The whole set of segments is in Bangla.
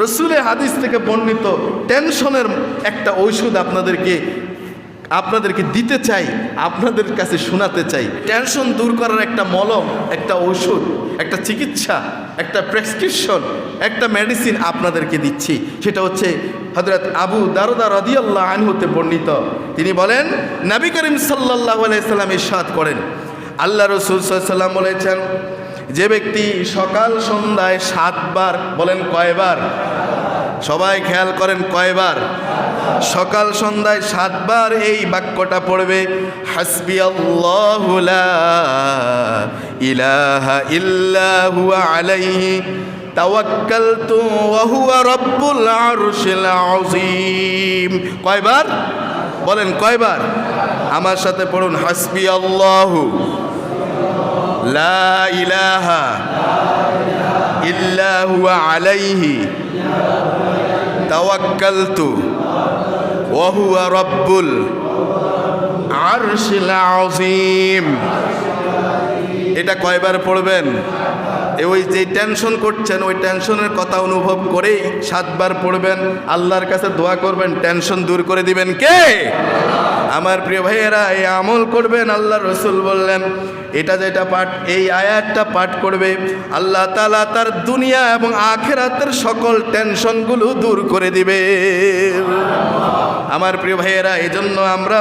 রসুলের হাদিস থেকে বর্ণিত টেনশনের একটা ঔষধ আপনাদেরকে দিতে চাই, আপনাদের কাছে শোনাতে চাই। টেনশন দূর করার একটা মলম, একটা ঔষধ, একটা চিকিৎসা, একটা প্রেসক্রিপশন, একটা মেডিসিন আপনাদেরকে দিচ্ছি। সেটা হচ্ছে হযরত আবু দারদা রাদিয়াল্লাহু আনহু হতে বর্ণিত। তিনি বলেন, নবী করিম সাল্লাল্লাহু আলাইহি সাল্লাম ইরশাদ করেন, আল্লাহ রাসূল সাল্লাল্লাহু আলাইহি সাল্লাম বলেছেন, যে ব্যক্তি সকাল সন্ধ্যায় 7 বার, বলেন কয়বার? সবাই খেয়াল করেন, কয়বার? সকাল সন্ধ্যায় 7 বার এই বাক্যটা পড়বে, হাসবিয়াল্লাহু লা ইলাহা ইল্লা হুয়া আলাইহি তাওয়াক্কালতু ওয়া হুয়া রাব্বুল আরশিল আযীম। কয়বার? বলেন কয়বার? আমার সাথে পড়ুন, হাসবিয়াল্লাহু লা ইলাহা ইল্লা হুয়া আলাইহি তাওয়াক্কালতু ওয়া হুয়া রাব্বুল আরশিল আযীম। এটা কয়বার পড়বেন? ওই যে টেনশন করছেন, ওই টেনশনের কথা অনুভব করেই 7 বার পড়বেন। আল্লাহর কাছে দোয়া করবেন, টেনশন দূর করে দিবেন কে? আমার প্রিয় ভাইয়েরা, এই আমল করবেন। আল্লাহ রসুল বললেন, এটা যেটা পাঠ, এই আয়াতটা পাঠ করবে, আল্লাহ তাআলা তার দুনিয়া এবং আখিরাতের সকল টেনশনগুলো দূর করে দিবে। আমার প্রিয় ভাইয়েরা, এজন্য আমরা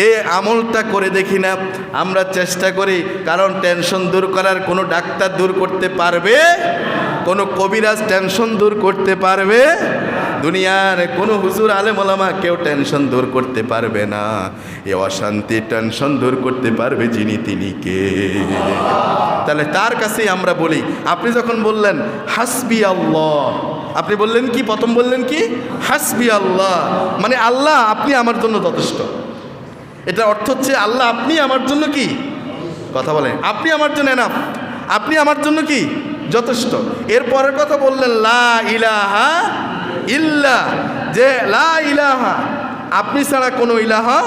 এই আমলটা করে দেখি না, আমরা চেষ্টা করি। কারণ টেনশন দূর করার কোনো ডাক্তার দূর করতে পারবে? কোনো কবিরাজ টেনশন দূর করতে পারবে? দুনিয়ার কোনো হুজুর আলেম ওলামা কেউ টেনশন দূর করতে পারবে না। এই অশান্তি টেনশন দূর করতে পারবে যিনি, তিনি কে? তাহলে তার কাছেই আমরা বলি। আপনি যখন বললেন হাসবি আল্লাহ, আপনি বললেন কি? প্রথম বললেন কি? হাসবি আল্লাহ, মানে আল্লাহ আপনি আমার জন্য যথেষ্ট। এটা অর্থ হচ্ছে আল্লাহ আপনি আমার জন্য কি? কথা বলেন, আপনি আমার জন্য এনাফ, আপনি আমার জন্য কি? যথেষ্ট। এরপরের কথা বললেন লা ইলাহা ইল্লা, যে লা ইলাহা, আপনি ছাড়া কোনো ইলাহা,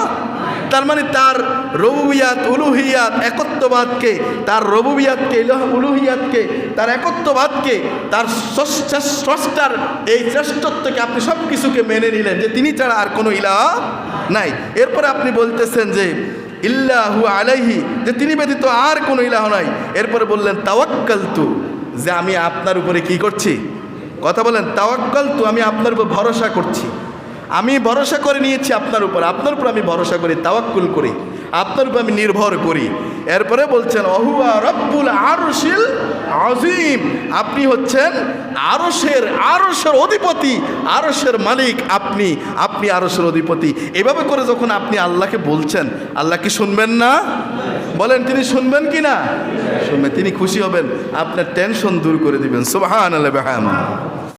তার মানে তার রুবুবিয়াত উলুহিয়াত একত্ববাদকে, তার রুবুবিয়াতকে উলুহিয়াতকে, তার একত্ববাদকে, তার স্রষ্টার এই শ্রেষ্ঠত্বকে আপনি সব কিছুকে মেনে নিলেন যে তিনি ছাড়া আর কোনো ইলাহা নাই। এরপরে আপনি বলতেছেন যে ইল্লাহু আলাইহি, যে তিনি ব্যতীত আর কোনো ইলাহ নাই। এরপরে বললেন তাওয়াক্কালতু, যে আমি আপনার উপরে কি করছি? কথা বলেন, তাওয়াক্কালতু, আমি আপনার উপর ভরসা করছি, আমি ভরসা করে নিয়েছি আপনার উপর আমি ভরসা করি, তাওয়াক্কুল করি, আপনার উপর আমি নির্ভর করি। এরপরে বলছেন ওহুয়া রব্বুল আরশিল আযীম, আপনি হচ্ছেন আরশের অধিপতি, আরশের মালিক, আপনি আরশের অধিপতি। এভাবে করে যখন আপনি আল্লাহকে বলছেন, আল্লাহ কি শুনবেন না? বলেন, তিনি শুনবেন কি না? শুনবেন। তিনি খুশি হবেন, আপনার টেনশন দূর করে দিবেন। সুবহানাল্লাহ।